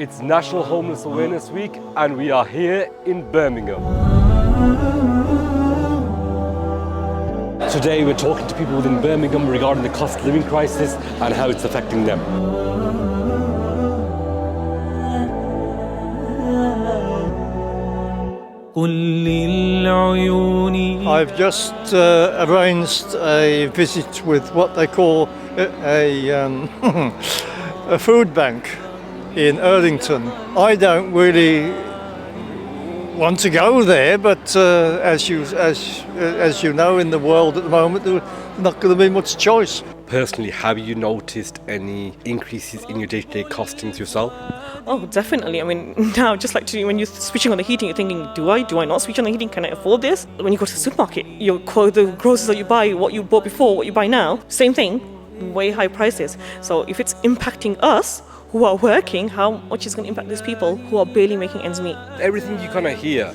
It's National Homeless Awareness Week and we are here in Birmingham. Today we're talking to people within Birmingham regarding the cost of living crisis and how it's affecting them. I've just arranged a visit with what they call a food bank in Erdington. I don't really want to go there, but as you know, in the world at the moment, there's not going to be much choice. Personally, have you noticed any increases in your day-to-day costings yourself? Oh, definitely. I mean, now, just like when you're switching on the heating, you're thinking, do I not switch on the heating? Can I afford this? When you go to the supermarket, the groceries that you buy, what you bought before, what you buy now, same thing, way high prices. So if it's impacting us who are working, how much is going to impact these people who are barely making ends meet? Everything you kind of hear,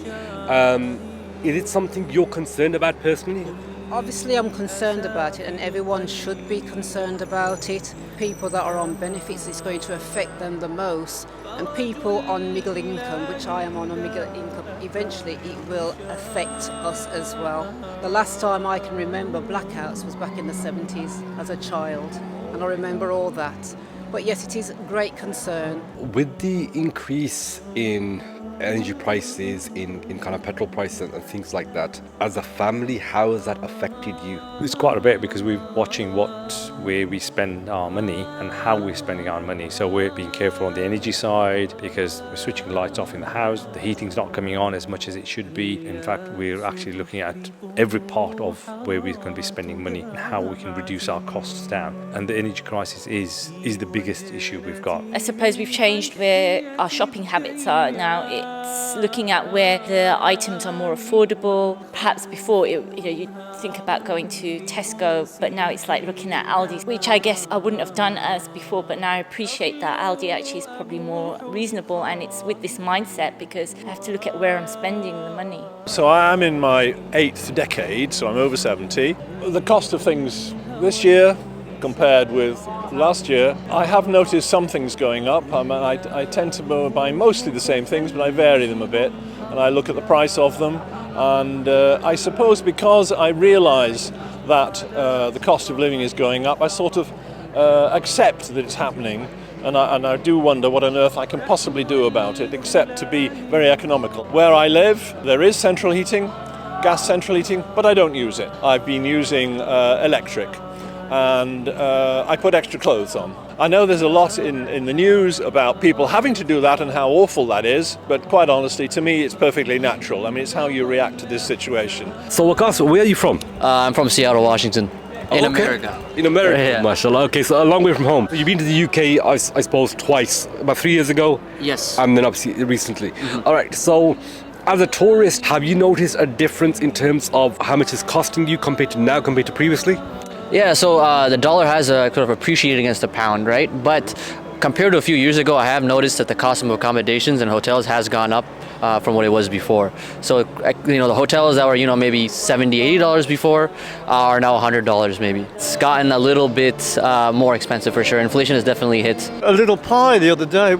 is it something you're concerned about personally? Obviously I'm concerned about it, and everyone should be concerned about it. People that are on benefits, it's going to affect them the most, and people on middle income, which I am on a middle income, eventually it will affect us as well. The last time I can remember blackouts was back in the 70s as a child, and I remember all that. But yes, it is a great concern. With the increase in energy prices, in kind of petrol prices and things like that, as a family, how has that affected you? It's quite a bit because we're watching where we spend our money and how we're spending our money. So we're being careful on the energy side because we're switching lights off in the house. The heating's not coming on as much as it should be. In fact, we're actually looking at every part of where we're going to be spending money and how we can reduce our costs down. And the energy crisis is the biggest issue we've got. I suppose we've changed where our shopping habits are now. It's looking at where the items are more affordable. Perhaps before, you'd think about going to Tesco, but now it's like looking at Aldi, which I guess I wouldn't have done as before, but now I appreciate that Aldi actually is probably more reasonable, and it's with this mindset because I have to look at where I'm spending the money. So I am in my 8th decade, so I'm over 70. The cost of things this year compared with last year, I have noticed some things going up. I tend to buy mostly the same things, but I vary them a bit, and I look at the price of them. And I suppose because I realise that the cost of living is going up, I sort of accept that it's happening, and I do wonder what on earth I can possibly do about it, except to be very economical. Where I live, there is central heating, gas central heating, but I don't use it. I've been using electric. And I put extra clothes on. I know there's a lot in the news about people having to do that and how awful that is, but quite honestly, to me, it's perfectly natural. I mean, it's how you react to this situation. So, Waqas, where are you from? I'm from Seattle, Washington. In Okay. America. In America, Yeah. mashallah. Okay, so a long way from home. You've been to the UK, I suppose, twice, about 3 years ago. Yes. And then obviously recently. All right, so as a tourist, have you noticed a difference in terms of how much it's costing you compared to now, compared to previously? Yeah, so the dollar has sort of appreciated against the pound, right? But compared to a few years ago, I have noticed that the cost of accommodations and hotels has gone up from what it was before. So, the hotels that were, maybe $70, $80 before are now $100 maybe. It's gotten a little bit more expensive for sure. Inflation has definitely hit. A little pie the other day,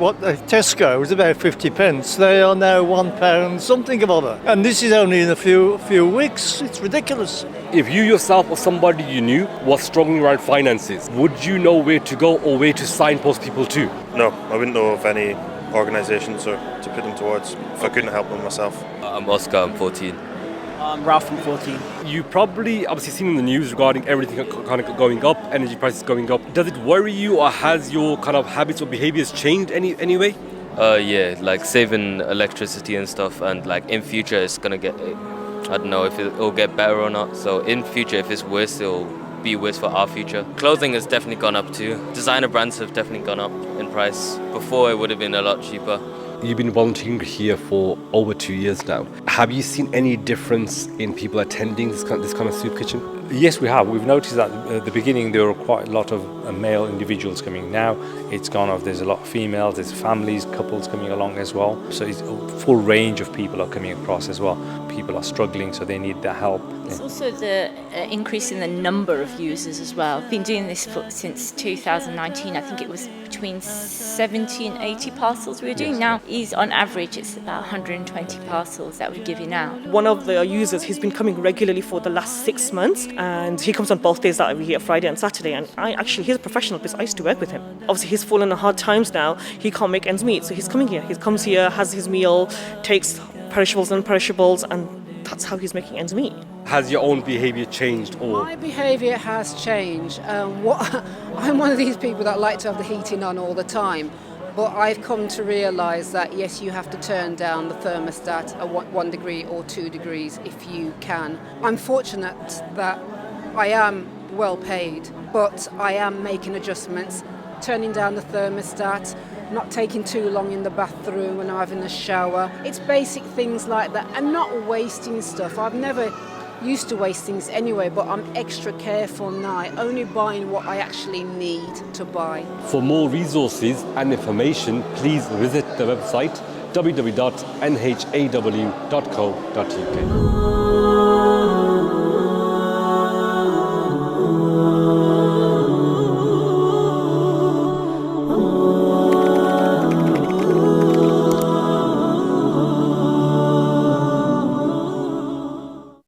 Tesco was about 50 pence. They are now £1 something or other. And this is only in a few weeks. It's ridiculous. If you yourself or somebody you knew was struggling around finances, would you know where to go or where to signpost people to? No, I wouldn't know of any organisations or to put them towards if I couldn't help them myself. I'm Oscar, I'm 14. I'm Ralph, I'm 14. You probably obviously seen in the news regarding everything kind of going up, energy prices going up. Does it worry you, or has your kind of habits or behaviours changed anyway? Yeah, like saving electricity and stuff, and like in future it's gonna get, I don't know if it'll get better or not. So in future, if it's worse, it'll be worse for our future. Clothing has definitely gone up too. Designer brands have definitely gone up in price. Before it would have been a lot cheaper. You've been volunteering here for over 2 years now. Have you seen any difference in people attending this kind of soup kitchen? Yes, we have. We've noticed that at the beginning there were quite a lot of male individuals coming. Now it's gone off. There's a lot of females, there's families, couples coming along as well. So it's a full range of people are coming across as well. People are struggling, so they need the help. It's also the increase in the number of users as well. I've been doing this since 2019. I think it was between 70 and 80 parcels we were doing. Now, on average, it's about 120 parcels that we give you now. One of the users, he's been coming regularly for the last 6 months, and he comes on both days that we're here, Friday and Saturday. And he's a professional because I used to work with him. Obviously, he's fallen on hard times now. He can't make ends meet, so he's coming here. He comes here, has his meal, takes perishables and perishables, and that's how he's making ends meet. Has your own behaviour changed, or? My behaviour has changed. I'm one of these people that like to have the heating on all the time, but I've come to realise that yes, you have to turn down the thermostat at 1 degree or 2 degrees if you can. I'm fortunate that I am well paid, but I am making adjustments, turning down the thermostat, not taking too long in the bathroom when I'm having a shower. It's basic things like that, and not wasting stuff. I've never used to waste things anyway, but I'm extra careful now, only buying what I actually need to buy. For more resources and information, please visit the website www.nhaw.co.uk.